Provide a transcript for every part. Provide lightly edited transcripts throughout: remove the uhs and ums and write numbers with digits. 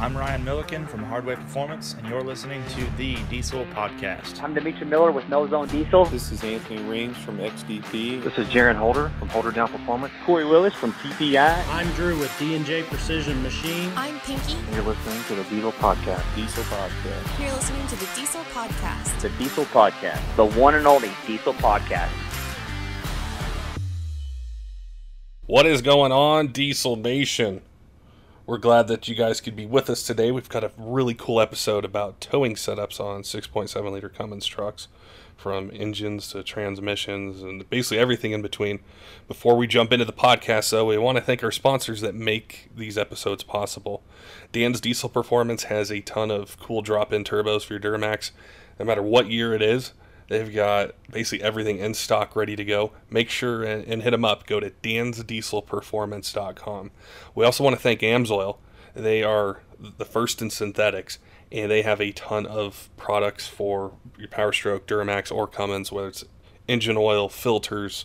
I'm Ryan Milliken from Hardway Performance, and you're listening to the Diesel Podcast. I'm Dimitri Miller with No Zone Diesel. This is Anthony Raines from XDP. This is Jaron Holder from Holderdown Performance. Corey Willis from PPEI. I'm Drew with D&J Precision Machine. I'm Pinky. And you're listening to the Diesel Podcast. Diesel Podcast. You're listening to the Diesel Podcast. The Diesel Podcast. The one and only Diesel Podcast. What is going on, Diesel Nation? We're glad that you guys could be with us today. We've got a really cool episode about towing setups on 6.7 liter Cummins trucks, from engines to transmissions and basically everything in between. Before we jump into the podcast, though, we want to thank our sponsors that make these episodes possible. ATS Diesel Performance has a ton of cool drop-in turbos for your Duramax. No matter what year it is, they've got basically everything in stock ready to go. Make sure and hit them up. Go to dansdieselperformance.com. We also want to thank Amsoil. They are the first in synthetics, and they have a ton of products for your Power Stroke, Duramax, or Cummins, whether it's engine oil, filters,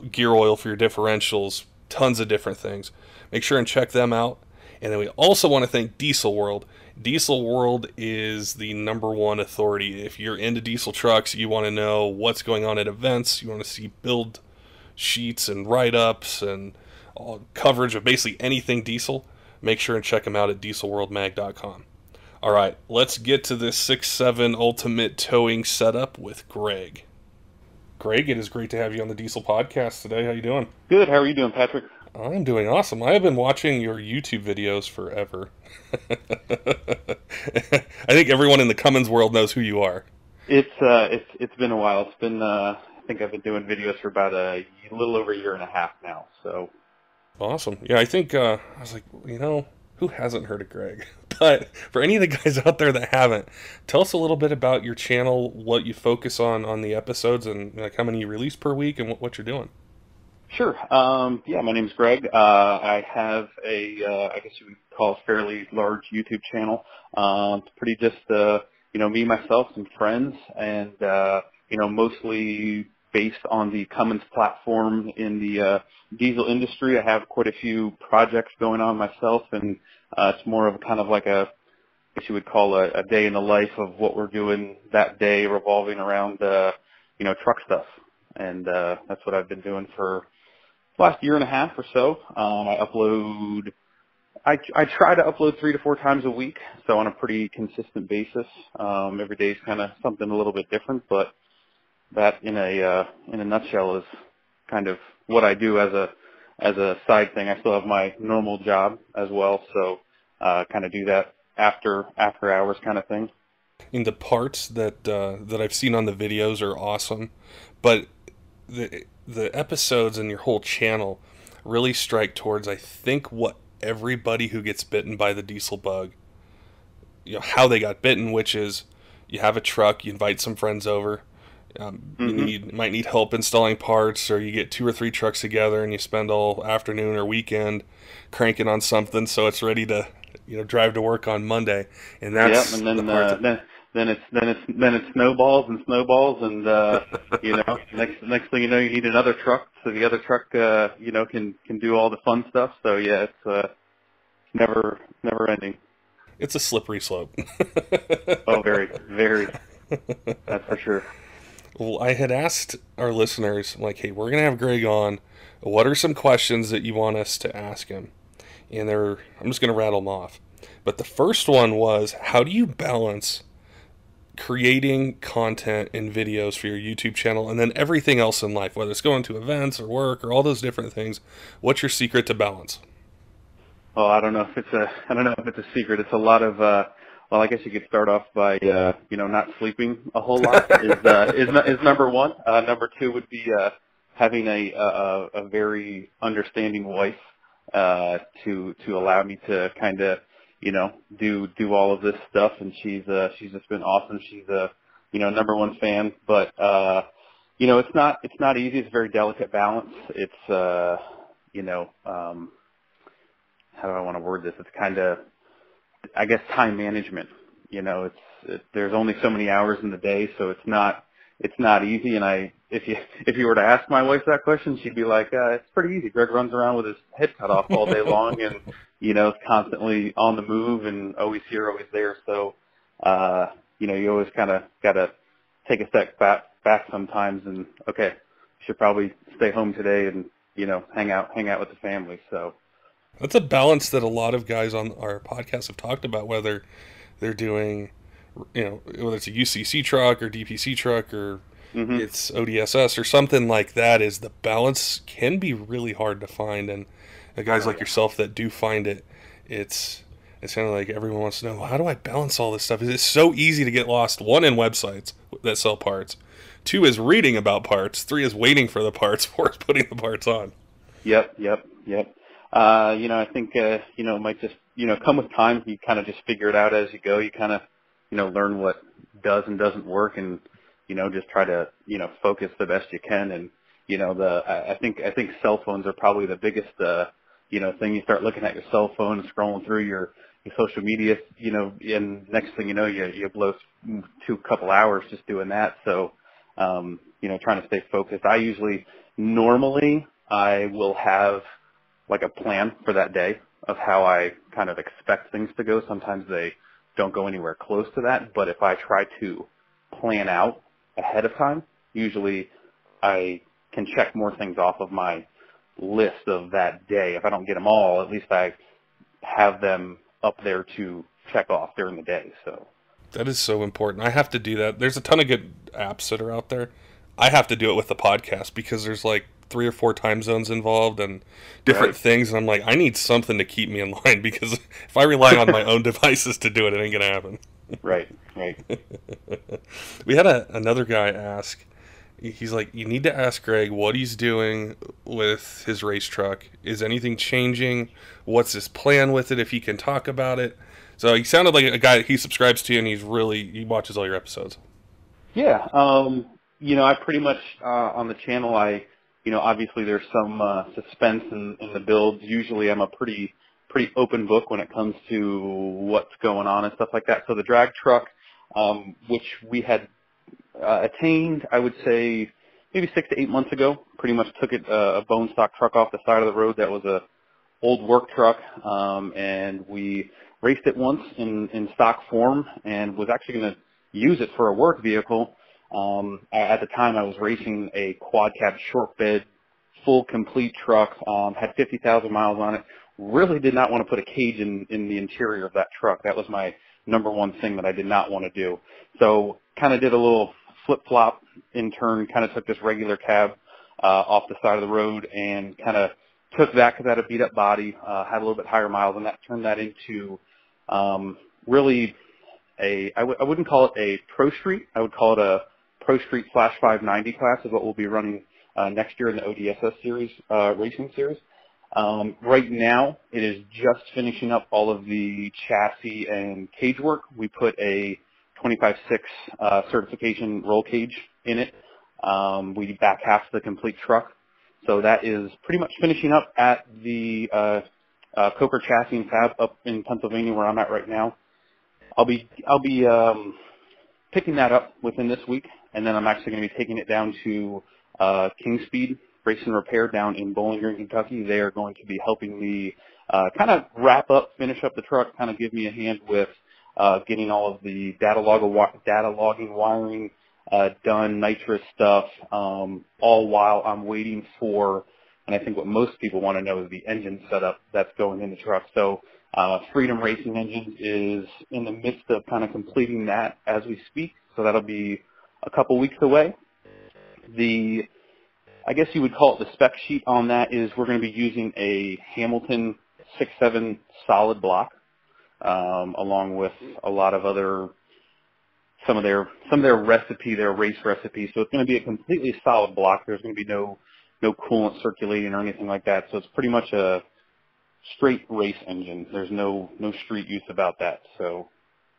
gear oil for your differentials, tons of different things. Make sure and check them out. And then we also want to thank Diesel World. Diesel World is the #1 authority. If you're into diesel trucks, you want to know what's going on at events, you want to see build sheets and write-ups and coverage of basically anything diesel, make sure and check them out at dieselworldmag.com. All right, let's get to this 6.7 Ultimate Towing setup with Greg. Greg, it is great to have you on the Diesel Podcast today. How you doing? Good. How are you doing, Patrick? I'm doing awesome. I have been watching your YouTube videos forever. I think everyone in the Cummins world knows who you are. It's been a while. It's been I think I've been doing videos for about a little over a year and a half now. So awesome. Yeah, I think I was like, who hasn't heard of Greg? But for any of the guys out there that haven't, tell us a little bit about your channel, what you focus on the episodes, and like how many you release per week, and what you're doing. Sure. Yeah, my name's Greg. I have I guess you would call a fairly large YouTube channel. It's pretty just, me, myself, some friends, and, mostly based on the Cummins platform in the diesel industry. I have quite a few projects going on myself, and it's more of kind of like I guess you would call a day in the life of what we're doing that day, revolving around, truck stuff. And that's what I've been doing for the last year and a half or so. I try to upload 3 to 4 times a week, so on a pretty consistent basis. Every day is kind of something a little bit different, but that in a nutshell is kind of what I do as a side thing. I still have my normal job as well, so kind of do that after hours kind of thing. And the parts that I've seen on the videos are awesome, but the episodes and your whole channel really strike towards, I think, what everybody who gets bitten by the diesel bug, how they got bitten, which is you have a truck, you invite some friends over, you might need help installing parts, or you get 2 or 3 trucks together and you spend all afternoon or weekend cranking on something so it's ready to drive to work on Monday, and that's and then it snowballs, and next thing you know, you need another truck, so the other truck can do all the fun stuff. So yeah, it's never ending. It's a slippery slope. Oh, very, very. That's for sure. Well, I had asked our listeners, like, hey, we're gonna have Greg on. What are some questions that you want us to ask him? And I'm just gonna rattle them off. But the first one was, how do you balance creating content and videos for your YouTube channel and then everything else in life, whether it's going to events or work or all those different things? What's your secret to balance? Oh, I don't know if it's a secret. It's a lot of, I guess you could start off by, not sleeping a whole lot is number one. Number two would be, having a very understanding wife, to allow me to kind of, do all of this stuff. And she's just been awesome. She's a, number one fan, but, it's not easy. It's a very delicate balance. It's, how do I want to word this? It's kind of, I guess, time management. There's only so many hours in the day, so it's not easy. And if you were to ask my wife that question, she'd be like, it's pretty easy. Greg runs around with his head cut off all day long, and is constantly on the move and always here, always there. So, you always kind of got to take a step back sometimes and, okay, should probably stay home today and, hang out with the family. So that's a balance that a lot of guys on our podcast have talked about, whether they're doing, whether it's a UCC truck or DPC truck or it's ODSS or something like that, is the balance can be really hard to find. And guys like yourself that do find it, it's kind of like everyone wants to know, well, how do I balance all this stuff? It's so easy to get lost. One, in websites that sell parts. Two is reading about parts. Three is waiting for the parts. Four is putting the parts on. Yep. I think, it might just, come with time. You kind of just figure it out as you go. You kind of, learn what does and doesn't work and, just try to, focus the best you can. And, I think cell phones are probably the biggest, thing. You start looking at your cell phone and scrolling through your social media, and next thing you know, you blow couple hours just doing that. So, trying to stay focused. Normally I will have like a plan for that day of how I kind of expect things to go. Sometimes they don't go anywhere close to that, but if I try to plan out ahead of time, usually I can check more things off of my list of that day. If I don't get them all, at least I have them up there to check off during the day. So that is so important. I have to do that. There's a ton of good apps that are out there. I have to do it with the podcast because there's like 3 or 4 time zones involved and different things. And I'm like, I need something to keep me in line because if I rely on my own devices to do it, it ain't going to happen. Right. We had another guy ask, he's like, you need to ask Greg what he's doing with his race truck. Is anything changing? What's his plan with it, if he can talk about it? So he sounded like a guy, he subscribes to you and he watches all your episodes. Yeah. I pretty much, on the channel, obviously there's some suspense in the builds. Usually I'm a pretty open book when it comes to what's going on and stuff like that. So the drag truck, which we had attained, I would say, maybe 6 to 8 months ago, pretty much took it a bone stock truck off the side of the road that was a old work truck, and we raced it once in stock form and was actually going to use it for a work vehicle. At the time, I was racing a quad cab short bed, full complete truck, had 50,000 miles on it. Really did not want to put a cage in the interior of that truck. That was my number one thing that I did not want to do. So kind of did a little flip-flop in turn, kind of took this regular cab off the side of the road and kind of took that because I had a beat-up body, had a little bit higher miles, and that turned that into really I wouldn't call it a Pro Street. I would call it a Pro Street / 590 class is what we'll be running next year in the ODSS series, racing series. Right now, it is just finishing up all of the chassis and cage work. We put a 25/6 certification roll cage in it. We back half the complete truck. So that is pretty much finishing up at the Coker Chassis and Fab up in Pennsylvania where I'm at right now. I'll be picking that up within this week, and then I'm actually going to be taking it down to King Speed Race and Repair down in Bowling Green, Kentucky. They are going to be helping me kind of finish up the truck, kind of give me a hand with getting all of the data logging wiring done, nitrous stuff, all while I'm waiting for, and I think what most people want to know is the engine setup that's going in the truck. So Freedom Racing Engines is in the midst of kind of completing that as we speak, so that'll be a couple weeks away. I guess you would call it the spec sheet on that is we're going to be using a Hamilton 6.7 solid block, along with a lot of other, some of their recipe, their race recipe. So it's going to be a completely solid block. There's going to be no coolant circulating or anything like that. So it's pretty much a straight race engine. There's no street use about that. So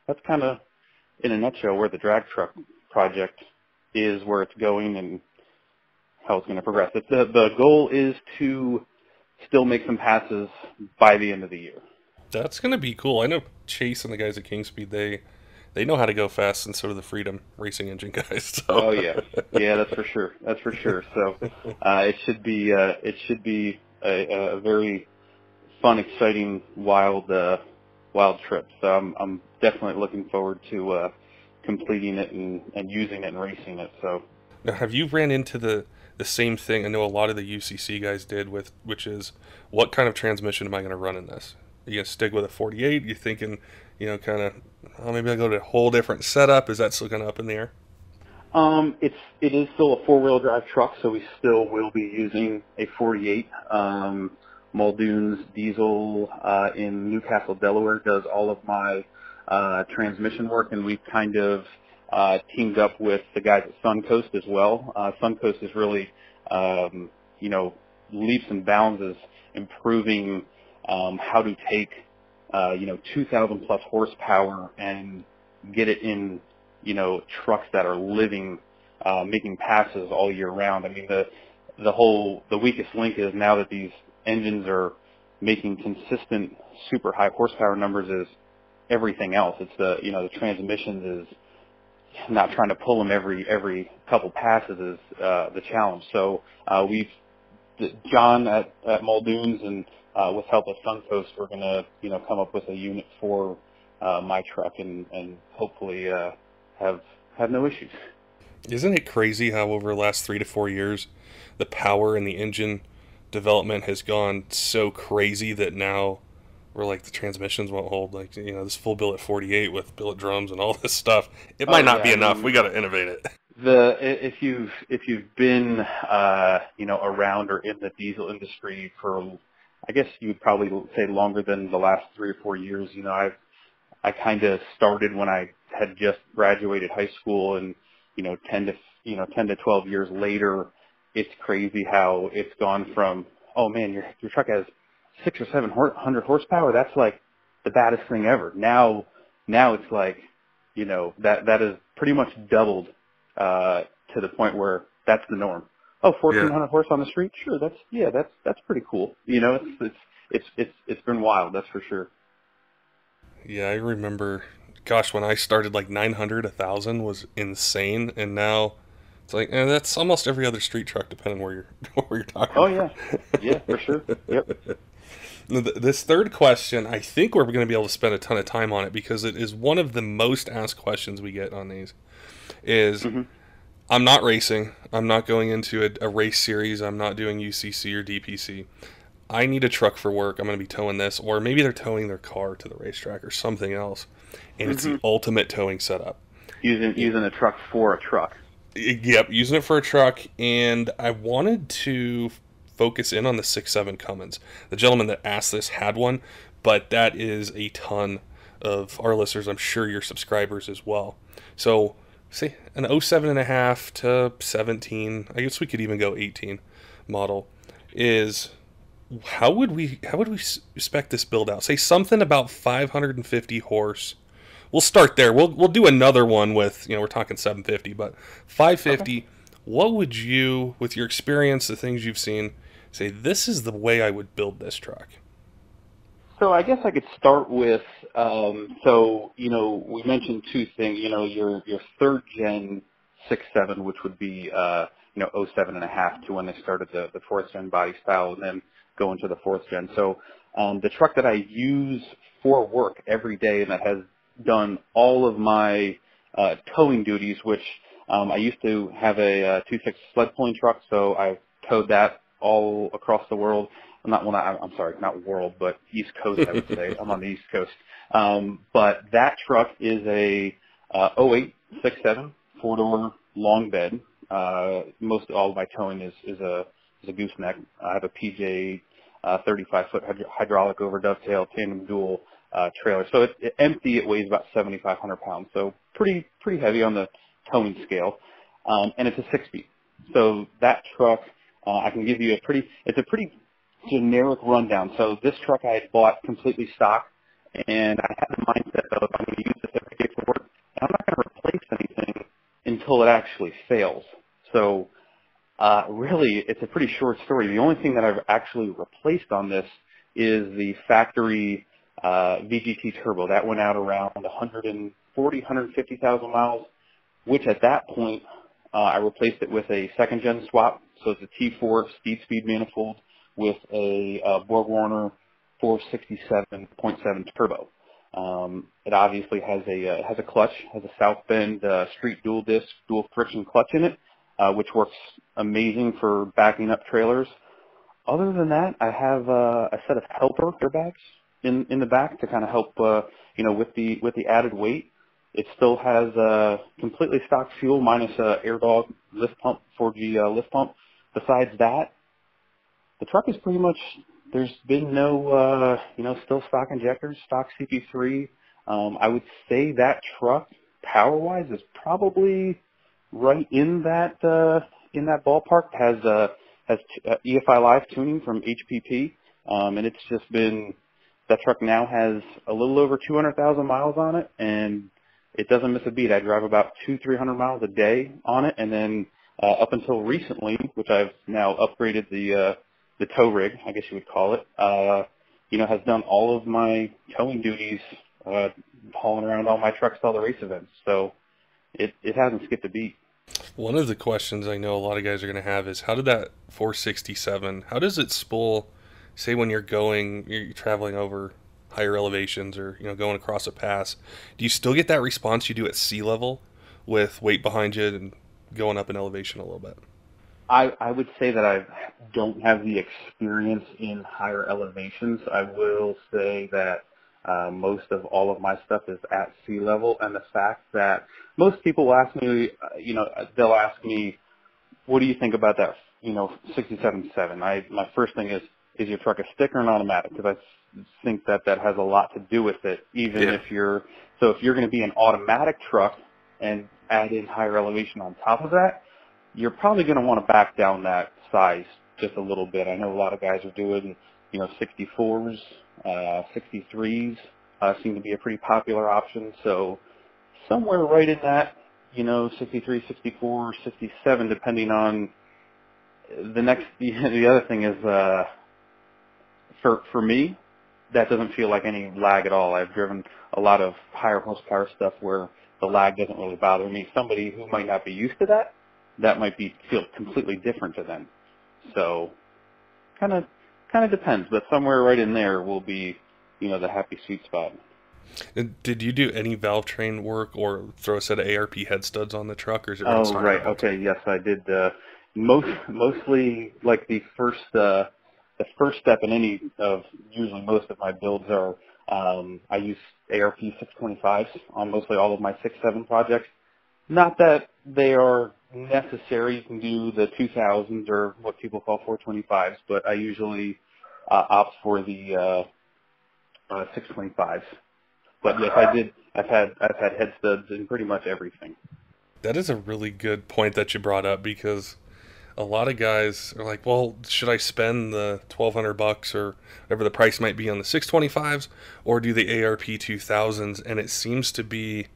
that's kind of, in a nutshell, where the drag truck project is, where it's going, and how it's going to progress. The goal is to still make some passes by the end of the year. That's going to be cool. I know Chase and the guys at King Speed, they know how to go fast, and so do the Freedom Racing Engine guys. So. Oh yeah, that's for sure. So it should be a very fun, exciting, wild trip. So I'm definitely looking forward to completing it and using it and racing it. So Now, have you ran into the same thing I know a lot of the UCC guys did which is, what kind of transmission am I going to run in this? Are you going to stick with a 48? You thinking, kind of, oh, maybe I'll go to a whole different setup? Is that still kind of up in the air? It is still a 4-wheel drive truck, so we still will be using a 48. Muldoon's Diesel in Newcastle, Delaware does all of my transmission work, and we've kind of teamed up with the guys at Suncoast as well. Suncoast is really, leaps and bounds is improving how to take, 2,000 plus horsepower and get it in, trucks that are living, making passes all year round. I mean, the weakest link is now that these engines are making consistent super high horsepower numbers is everything else. It's the transmissions is not trying to pull them every couple passes is the challenge. So John at Muldoon's and with help of Suncoast, we're going to come up with a unit for my truck and hopefully have no issues. Isn't it crazy how over the last 3 to 4 years the power in the engine development has gone so crazy that now we're like, the transmissions won't hold, like, this full billet 48 with billet drums and all this stuff. It might not be enough. We got to innovate it. If you've been around or in the diesel industry for, I guess you would probably say longer than the last 3 or 4 years. I kind of started when I had just graduated high school, and 10 to 12 years later, it's crazy how it's gone from, oh man, your truck has 600 or 700 horsepower. That's like the baddest thing ever. Now it's like, that is pretty much doubled to the point where that's the norm. Oh, 1,400 horse on the street? Sure, that's pretty cool. It's been wild, that's for sure. Yeah, I remember, gosh, when I started, like 900, 1,000 was insane, and now it's like, that's almost every other street truck, depending where you're talking. Oh yeah, yeah, for sure. Yep. This third question, I think we're going to be able to spend a ton of time on it because it is one of the most asked questions we get on these. I'm not racing. I'm not going into a race series. I'm not doing UCC or DPC. I need a truck for work. I'm going to be towing this, or maybe they're towing their car to the racetrack or something else, and it's the ultimate towing setup. Using a truck for a truck. Yep, using it for a truck, and I wanted to focus in on the 6.7 Cummins. The gentleman that asked this had one, but that is a ton of our listeners. I'm sure your subscribers as well. So, say an 07.5 to 17, I guess we could even go 18 model, is how would we spec this build out? Say something about 550 horse. We'll start there. We'll do another one with, we're talking 750, but 550. Okay. What would you, with your experience, the things you've seen, say this is the way I would build this truck? So I guess I could start with, we mentioned two things, your third gen 6.7, which would be, 07.5 to when they started the fourth gen body style and then go into the fourth gen. So, the truck that I use for work every day and that has done all of my, towing duties, which, I used to have a 2.6 sled pulling truck, so I've towed that all across the world. Not world, but East Coast, I would say. I'm on the East Coast. But that truck is a 08 6.7 4-door long bed. Most all of my towing is a gooseneck. I have a PJ 35-foot hydraulic over dovetail tandem dual trailer. So it's empty. It weighs about 7,500 pounds. So pretty heavy on the towing scale. And it's a 6-speed. So that truck, I can give you it's a pretty generic rundown. So this truck I had bought completely stock, and I had the mindset of I'm going to use this every day for work, and I'm not going to replace anything until it actually fails. So really, it's a pretty short story. The only thing that I've actually replaced on this is the factory VGT turbo. That went out around 150,000 miles, which at that point I replaced it with a second-gen swap. So it's a T4 speed manifold with a BorgWarner 467.7 turbo. It obviously has a clutch, has a South Bend street dual disc, dual friction clutch in it, which works amazing for backing up trailers. Other than that, I have a set of helper airbags in the back to kind of help, with the added weight. It still has completely stock fuel minus air dog lift pump, 4G lift pump. Besides that, the truck is pretty much, there's been no, still stock injectors, stock CP3. I would say that truck, power-wise, is probably right in that ballpark. Has EFI Live tuning from HPP, and it's just been, that truck now has a little over 200,000 miles on it, and it doesn't miss a beat. I drive about 200-300 miles a day on it, and then up until recently, which I've now upgraded the tow rig, I guess you would call it, has done all of my towing duties, hauling around all my trucks to all the race events. So it hasn't skipped a beat. One of the questions I know a lot of guys are going to have is, how did that 467, how does it spool, say when you're traveling over higher elevations or, going across a pass? Do you still get that response you do at sea level with weight behind you and going up in elevation a little bit? I would say that I don't have the experience in higher elevations. I will say that most of all of my stuff is at sea level, and the fact that most people will ask me, they'll ask me, what do you think about that, 67.7? My first thing is your truck a stick or an automatic? Because I think that has a lot to do with it, if you're going to be an automatic truck and add in higher elevation on top of that, you're probably going to want to back down that size just a little bit. I know a lot of guys are doing, 64s, 63s seem to be a pretty popular option. So somewhere right in that, 63, 64, 67, depending on the other thing is, for me, that doesn't feel like any lag at all. I've driven a lot of higher horsepower stuff where the lag doesn't really bother me. Somebody who might not be used to that might feel completely different to them. So kind of depends, but somewhere right in there will be, the happy sweet spot. And did you do any valve train work or throw a set of ARP head studs on the truck, or is it? Oh, right. Okay. Yes, I did. Mostly like the first step in any of usually most of my builds are, I use ARP 625s on mostly all of my 6.7 projects. Not that they are necessary. You can do the 2000s or what people call 425s, but I usually opt for the 625s. But yes, I did. I've had head studs in pretty much everything. That is a really good point that you brought up, because a lot of guys are like, well, should I spend the $1,200 or whatever the price might be on the 625s, or do the ARP 2000s? And it seems to be,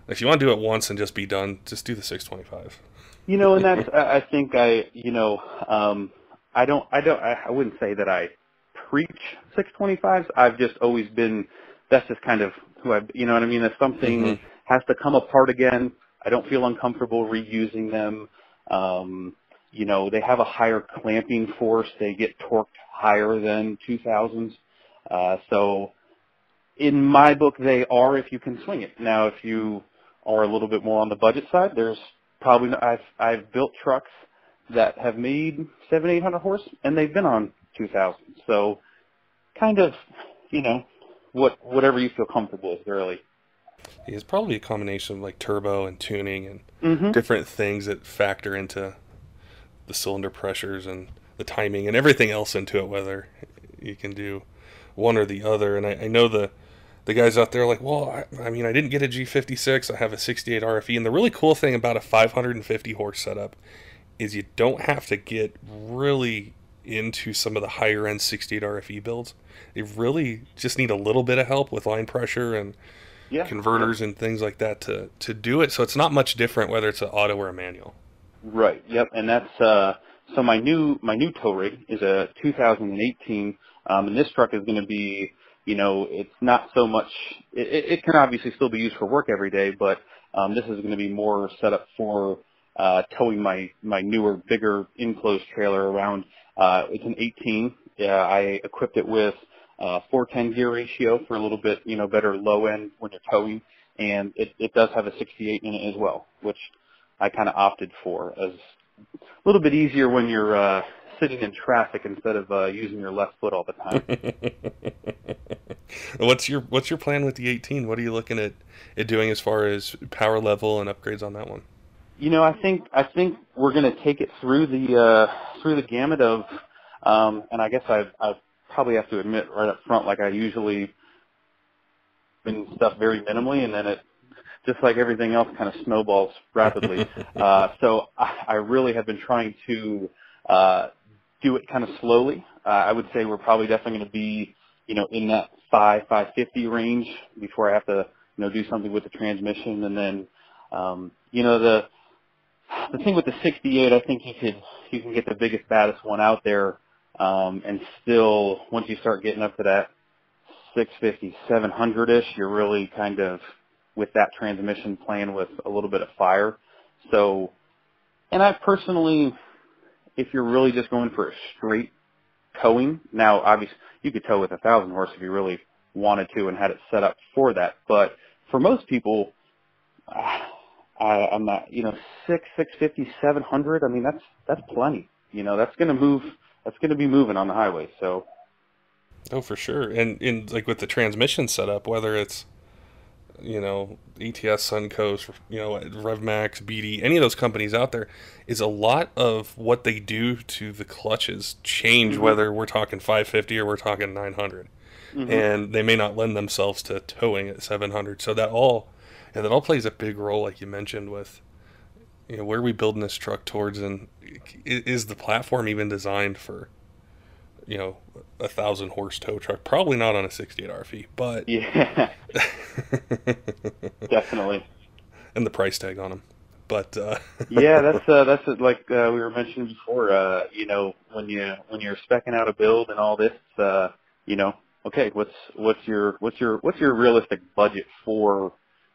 if you want to do it once and just be done, just do the 625. And that's, I think I wouldn't say that I preach 625s. I've just always been, that's just kind of who if something has to come apart again, I don't feel uncomfortable reusing them. They have a higher clamping force. They get torqued higher than 2000s. So in my book, they are if you can swing it. Now, if you are a little bit more on the budget side, there's probably, I've built trucks that have made 700-800 horse, and they've been on 2000. So kind of, whatever you feel comfortable with, really. It's probably a combination of like turbo and tuning and different things that factor into the cylinder pressures and the timing and everything else into it, whether you can do one or the other. And I know the guys out there are like, well, I didn't get a G56. I have a 68 RFE. And the really cool thing about a 550 horse setup is you don't have to get really into some of the higher end 68 RFE builds. They really just need a little bit of help with line pressure and converters and things like that to do it. So it's not much different whether it's an auto or a manual. Right. Yep. And that's so my new tow rig is a 2018, and this truck is going to be, it's not so much. It can obviously still be used for work every day, but this is going to be more set up for towing my newer, bigger enclosed trailer around. It's an 18. I equipped it with 410 gear ratio for a little bit, better low end when you're towing. And it does have a 68 in it as well, which I kind of opted for as a little bit easier when you're sitting in traffic instead of using your left foot all the time. What's your plan with the 18? What are you looking at doing as far as power level and upgrades on that one? I think we're going to take it through the gamut of, and I guess I probably have to admit right up front, like I usually do stuff very minimally, and then it, just like everything else, kind of snowballs rapidly. So I really have been trying to do it kind of slowly. I would say we're probably definitely going to be, in that 550 range before I have to, do something with the transmission. And then, the thing with the 68, I think you can get the biggest, baddest one out there, and still, once you start getting up to that 650, 700-ish, you're really kind of with that transmission playing with a little bit of fire. So, and I personally, if you're really just going for a straight towing, now obviously you could tow with 1,000 horse if you really wanted to and had it set up for that. But for most people, I'm not, 650, 700. I mean, that's plenty. That's going to move. That's going to be moving on the highway. So. Oh, for sure. And in like with the transmission setup, whether it's ATS, Suncoast, RevMax, BD, any of those companies out there, is a lot of what they do to the clutches change, whether we're talking 550 or we're talking 900. And they may not lend themselves to towing at 700. So that all plays a big role, like you mentioned, with where are we building this truck towards, and is the platform even designed for 1,000 horse tow truck? Probably not on a 68 RFE, but yeah, definitely. And the price tag on them, but yeah, that's like we were mentioning before. When you're speccing out a build and all this, okay, what's your realistic budget for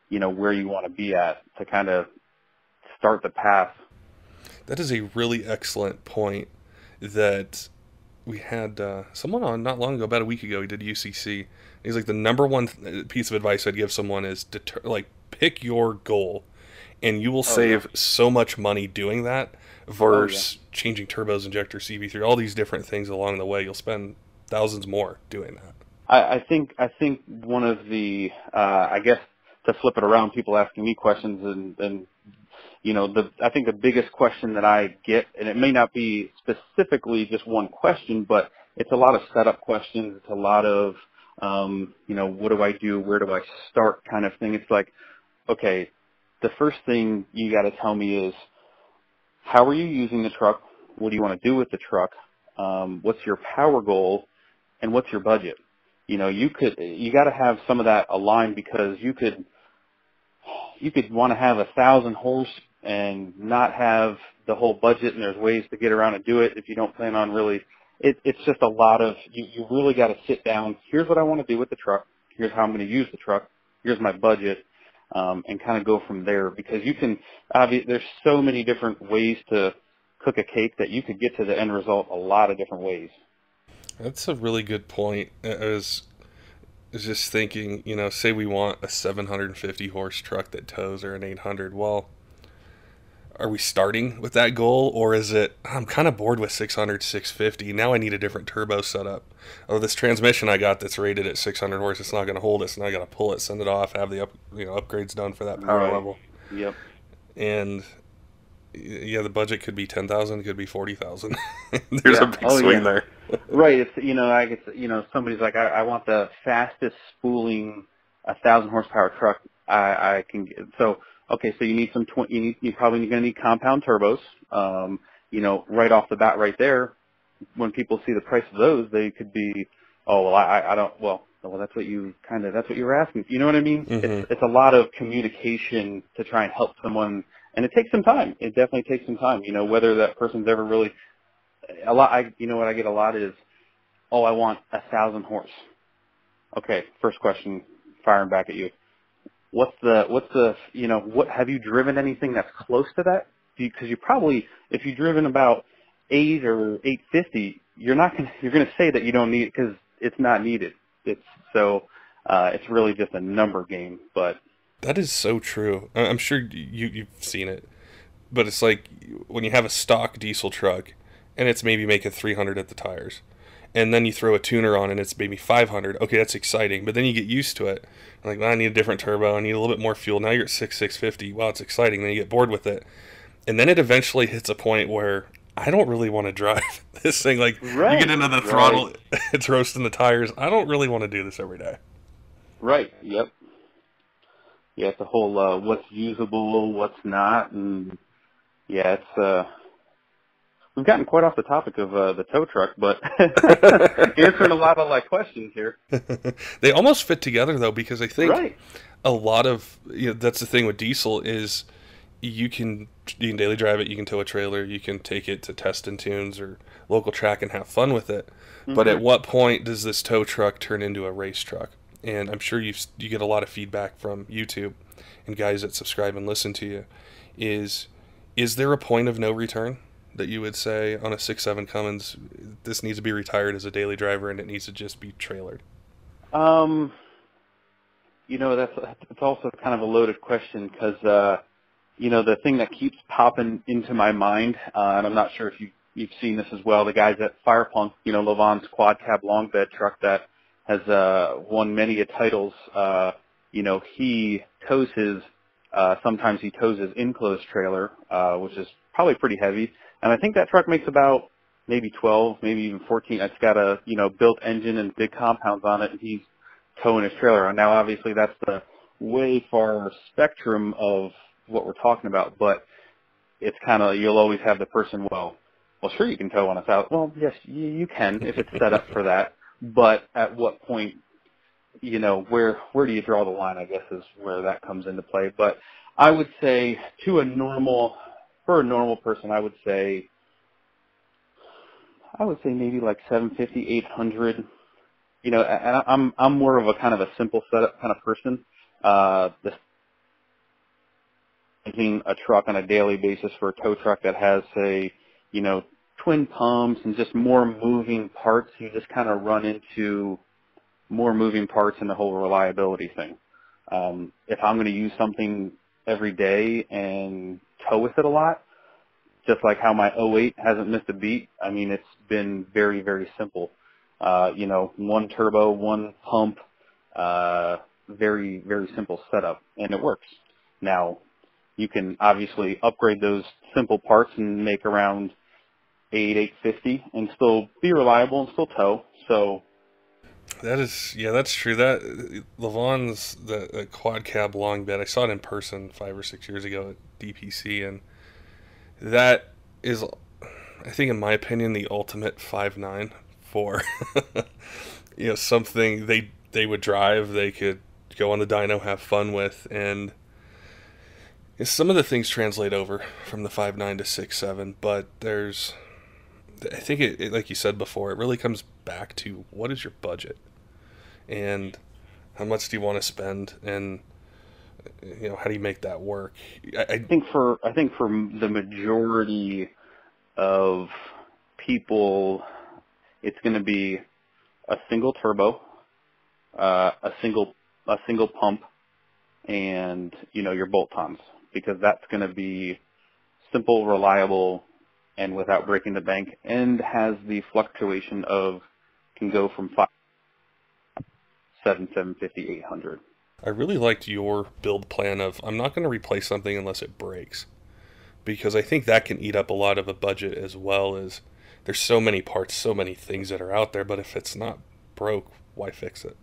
where you want to be at to kind of start the path? That is a really excellent point. That we had someone on not long ago, about a week ago. He did UCC. He's like, the number one piece of advice I'd give someone is pick your goal, and you will save so much money doing that versus changing turbos, injector, CV3, all these different things along the way. You'll spend thousands more doing that. I think one of the I guess to flip it around, people asking me questions, and I think the biggest question that I get, and it may not be specifically just one question, but it's a lot of setup questions. It's a lot of, what do I do? Where do I start kind of thing. It's like, okay, the first thing you got to tell me is, how are you using the truck? What do you want to do with the truck? What's your power goal? And what's your budget? You got to have some of that aligned, because you could want to have 1,000 horse and not have the whole budget, and there's ways to get around and do it if you don't plan on really. It's just a lot of, you really got to sit down. Here's what I want to do with the truck. Here's how I'm going to use the truck. Here's my budget, and kind of go from there, because you can, there's so many different ways to cook a cake that you could get to the end result a lot of different ways. That's a really good point. I was just thinking, say we want a 750 horse truck that tows, or an 800. Well, are we starting with that goal, or is it, I'm kind of bored with 600, 650. Now I need a different turbo setup. Oh, this transmission I got that's rated at 600 horse, it's not going to hold it, so now I got to pull it, send it off, have the upgrades done for that power level. Yep. And yeah, the budget could be 10,000, it could be 40,000. There's a big swing there. Right. It's somebody's like, I want the fastest spooling 1,000 horsepower truck I can get. So okay, so you need you're probably going to need compound turbos. Right off the bat, right there, when people see the price of those, they could be, I don't. Well, that's what you were asking. You know what I mean? Mm-hmm. It's a lot of communication to try and help someone, and it takes some time. It definitely takes some time. Whether that person's ever really. What I get a lot is, I want 1,000 horse. Okay, first question, firing back at you. What's the what have you driven anything that's close to that? Because you probably, if you've driven about 8 or 850, you're going to say that you don't need it, because it's not needed. It's really just a number game. But that is so true. I'm sure you've seen it, but it's like when you have a stock diesel truck and it's maybe making 300 at the tires, and then you throw a tuner on and it's maybe 500. Okay, that's exciting, but then you get used to it. Like, well, I need a different turbo. I need a little bit more fuel. Now you're at 650. Wow, it's exciting. Then you get bored with it, and then it eventually hits a point where I don't really want to drive this thing. Like, right, you get into the throttle, it's roasting the tires. I don't really want to do this every day. Right. Yep. Yeah, it's a whole what's usable, what's not, and yeah, it's we've gotten quite off the topic of the tow truck, but answering a lot of like questions here. They almost fit together though, because I think a lot of that's the thing with diesel is you can daily drive it, you can tow a trailer, you can take it to test and tunes or local track and have fun with it. Mm-hmm. But at what point does this tow truck turn into a race truck? And I'm sure you get a lot of feedback from YouTube and guys that subscribe and listen to you. Is there a point of no return that you would say on a 6.7 Cummins, this needs to be retired as a daily driver and it needs to just be trailered? That's it's also kind of a loaded question because the thing that keeps popping into my mind, and I'm not sure if you've seen this as well, the guys at Firepunk, Levon's quad cab long bed truck that has won many titles. He tows his sometimes he tows his enclosed trailer, which is probably pretty heavy. And I think that truck makes about maybe 12, maybe even 14. It's got a, built engine and big compounds on it, and he's towing his trailer. Now, obviously, that's the way far spectrum of what we're talking about, but it's kind of, you'll always have the person, well, sure, you can tow on a south. Well, yes, you can if it's set up for that. But at what point, where do you draw the line, I guess, is where that comes into play. But I would say for a normal person, I would say maybe like 750, 800. And I'm more of a kind of a simple setup kind of person. Using a truck on a daily basis for a tow truck that has, say, twin pumps and just more moving parts, you just kind of run into more moving parts in the whole reliability thing. If I'm going to use something every day and tow with it a lot, just like how my 08 hasn't missed a beat, I mean, it's been very, very simple. One turbo, one pump, very, very simple setup, and it works. Now, you can obviously upgrade those simple parts and make around 850 and still be reliable and still tow. So that's true. That Levon's the quad cab long bed, I saw it in person 5 or 6 years ago at DPC, and that is, I think, in my opinion, the ultimate 5.9 for something they would drive, they could go on the dyno, have fun with, and some of the things translate over from the 5.9 to 6.7, but I think it, like you said before, it really comes back to what is your budget and how much do you want to spend, and how do you make that work? I think for the majority of people, it's going to be a single turbo, a single pump, and your bolt-ons, because that's going to be simple, reliable, and without breaking the bank, and has the fluctuation of, can go from 750, 800. I really liked your build plan of, I'm not going to replace something unless it breaks, because I think that can eat up a lot of a budget, as well as there's so many parts, so many things that are out there, but if it's not broke, why fix it?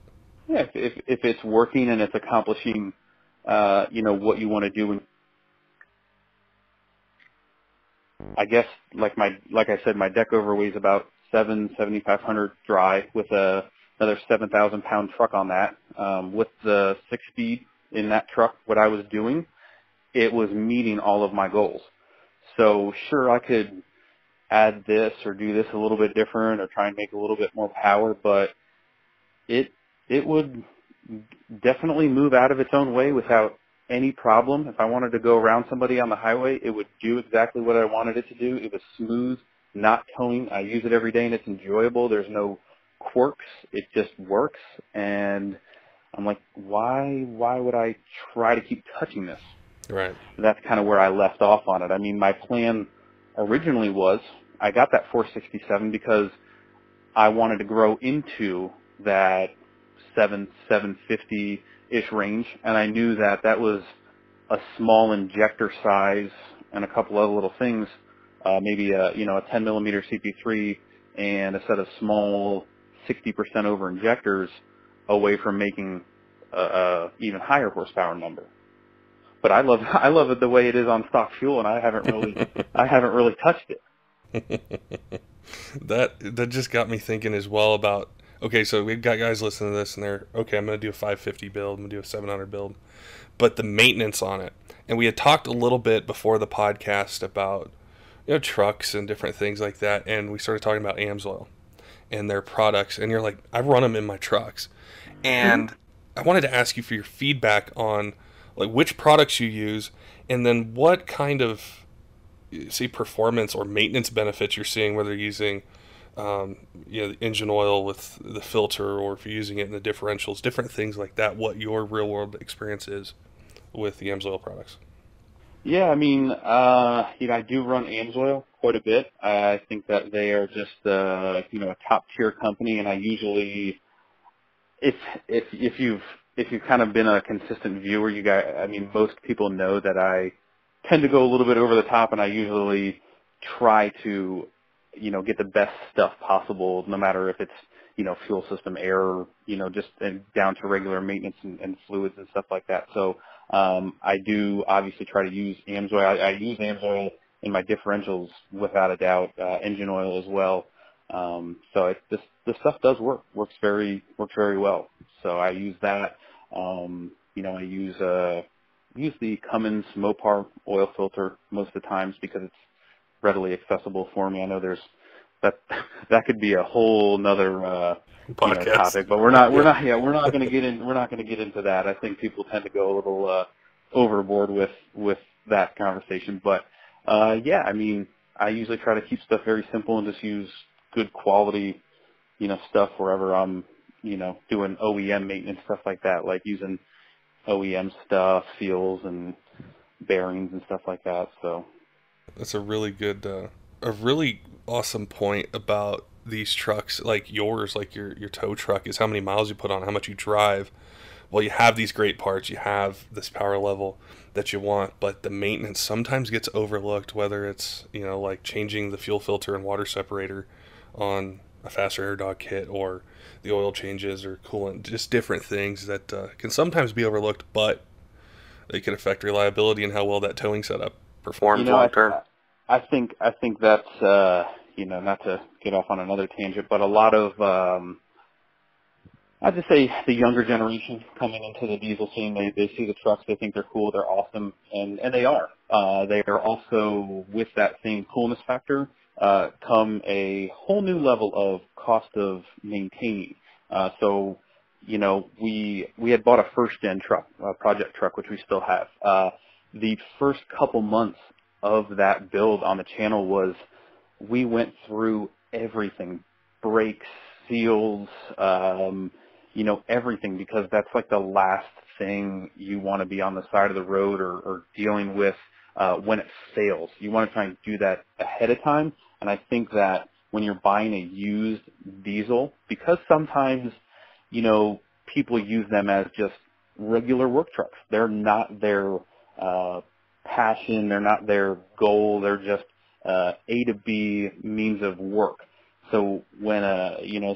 Yeah, if it's working and it's accomplishing, what you want to do. I guess, like I said, my deck overweighs about 7,500 dry with another 7,000 pound truck on that. With the 6-speed in that truck, what I was doing, it was meeting all of my goals. So sure, I could add this or do this a little bit different or try and make a little bit more power, but it would definitely move out of its own way without any problem. If I wanted to go around somebody on the highway, it would do exactly what I wanted it to do. It was smooth, not towing. I use it every day and it's enjoyable. There's no quirks. It just works, and I'm like, why would I try to keep touching this? Right. That's kind of where I left off on it. I mean, my plan originally was I got that 467 because I wanted to grow into that 750-ish range, and I knew that that was a small injector size and a couple other little things, maybe a 10 millimeter CP3 and a set of small 60% over injectors away from making a even higher horsepower number. But I love it the way it is on stock fuel, and I haven't really touched it. That just got me thinking as well about, okay, so we've got guys listening to this and they're, okay, I'm going to do a 550 build, I'm going to do a 700 build, but the maintenance on it. And we had talked a little bit before the podcast about, trucks and different things like that, and we started talking about Amsoil and their products, and you're like, I run them in my trucks. And I wanted to ask you for your feedback on like which products you use, and then what kind of performance or maintenance benefits you're seeing, whether you're using the engine oil with the filter, or if you're using it in the differentials, different things like that, what your real world experience is with the Amsoil products. Yeah, I mean, I do run Amsoil quite a bit. I think that they are just a top tier company, and I usually, if you've kind of been a consistent viewer, most people know that I tend to go a little bit over the top, and I usually try to, get the best stuff possible, no matter if it's, fuel system air, just down to regular maintenance and fluids and stuff like that. So I do obviously try to use Amsoil. I use Amsoil in my differentials without a doubt, engine oil as well. So this stuff does works very well. So I use that. I use the Cummins Mopar oil filter most of the times because it's readily accessible for me. I know there's that could be a whole nother topic, but we're not going to get into that. I think people tend to go a little overboard with that conversation. But I usually try to keep stuff very simple and just use good quality, stuff wherever I'm, doing OEM maintenance, stuff like that, like using OEM stuff, seals and bearings and stuff like that. So that's a really good, a really awesome point about these trucks like yours, like your tow truck, is how many miles you put on, how much you drive. Well, you have these great parts, you have this power level that you want, but the maintenance sometimes gets overlooked, whether it's, like changing the fuel filter and water separator on a faster air dog kit, or the oil changes or coolant, just different things that can sometimes be overlooked, but they can affect reliability and how well that towing setup performs long term. I think that's not to get off on another tangent, but a lot of I'd just say the younger generation coming into the diesel scene, they see the trucks, they think they're cool, they're awesome, and they are. They are also, with that same coolness factor, come a whole new level of cost of maintaining. So we had bought a first gen truck, a project truck, which we still have. The first couple months of that build on the channel was we went through everything, brakes, seals, everything, because that's like the last thing you want to be on the side of the road or dealing with when it fails. You want to try and do that ahead of time. And I think that when you're buying a used diesel, because sometimes, people use them as just regular work trucks. They're not their passion. They're not their goal. They're just A to B means of work. So when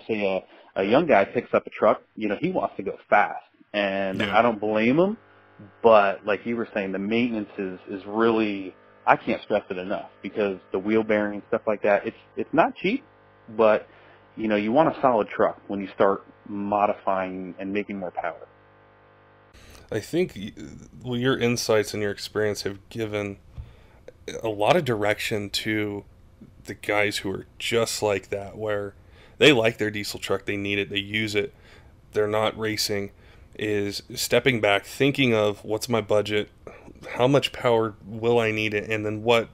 say a young guy picks up a truck, he wants to go fast, and I don't blame him. But like you were saying, the maintenance is really, I can't stress it enough, because the wheel bearing, stuff like that, it's not cheap, but you want a solid truck when you start modifying and making more power. I think your insights and your experience have given a lot of direction to the guys who are just like that, where they like their diesel truck, they need it, they use it, they're not racing, is stepping back, thinking of what's my budget, how much power will I need it, and then what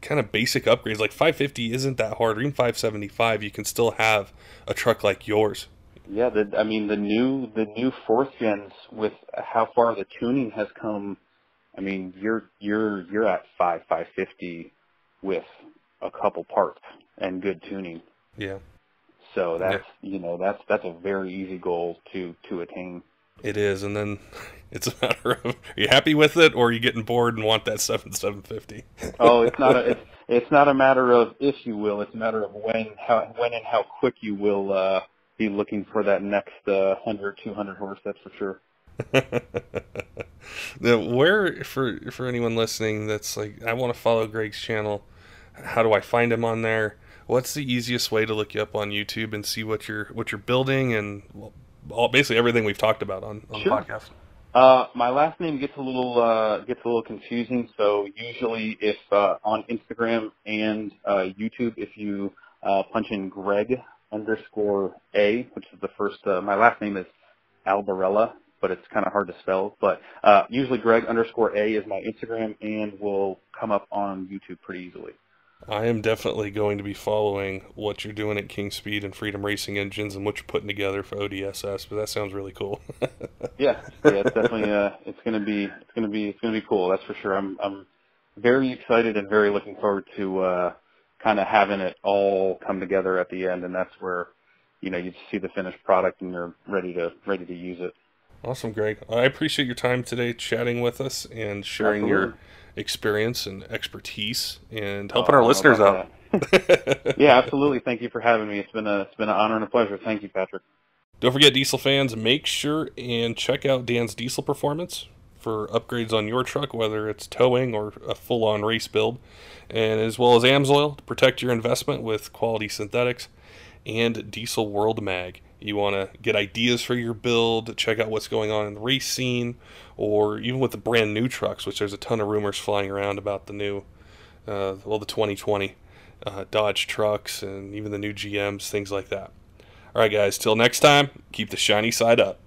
kind of basic upgrades. Like 550 isn't that hard, or even 575, you can still have a truck like yours. Yeah, the new fourth gens, with how far the tuning has come. I mean, you're at 550 with a couple parts and good tuning. Yeah. So that's that's a very easy goal to attain. It is, and then it's a matter of, are you happy with it, or are you getting bored and want that 750? Oh, it's not a matter of if you will, it's a matter of when and how quick you will be looking for that next 100, 200 horse. That's for sure. Now, where, for anyone listening that's like, I want to follow Greg's channel, how do I find him on there? What's the easiest way to look you up on YouTube and see what you're building, and basically everything we've talked about on the podcast? My last name gets a little confusing, so usually if on Instagram and YouTube, if you punch in Greg_A, which is the first, my last name is Alberalla, but it's kind of hard to spell. But usually Greg_A is my Instagram, and will come up on YouTube pretty easily. I am definitely going to be following what you're doing at King Speed and Freedom Racing Engines, and what you're putting together for ODSS. But that sounds really cool. yeah, it's definitely it's gonna be cool. That's for sure. I'm very excited and very looking forward to kind of having it all come together at the end, and that's where you see the finished product and you're ready to use it. Awesome, Greg. I appreciate your time today, chatting with us and sharing your experience and expertise and helping our listeners out. Yeah, absolutely. Thank you for having me. It's been an honor and a pleasure. Thank you, Patrick. Don't forget, diesel fans, make sure and check out Dan's Diesel Performance for upgrades on your truck, whether it's towing or a full-on race build, and as well as Amsoil to protect your investment with quality synthetics, and Diesel World Mag. You want to get ideas for your build, check out what's going on in the race scene, or even with the brand new trucks, which there's a ton of rumors flying around about the new, the 2020 Dodge trucks, and even the new GMs, things like that. All right, guys, till next time, keep the shiny side up.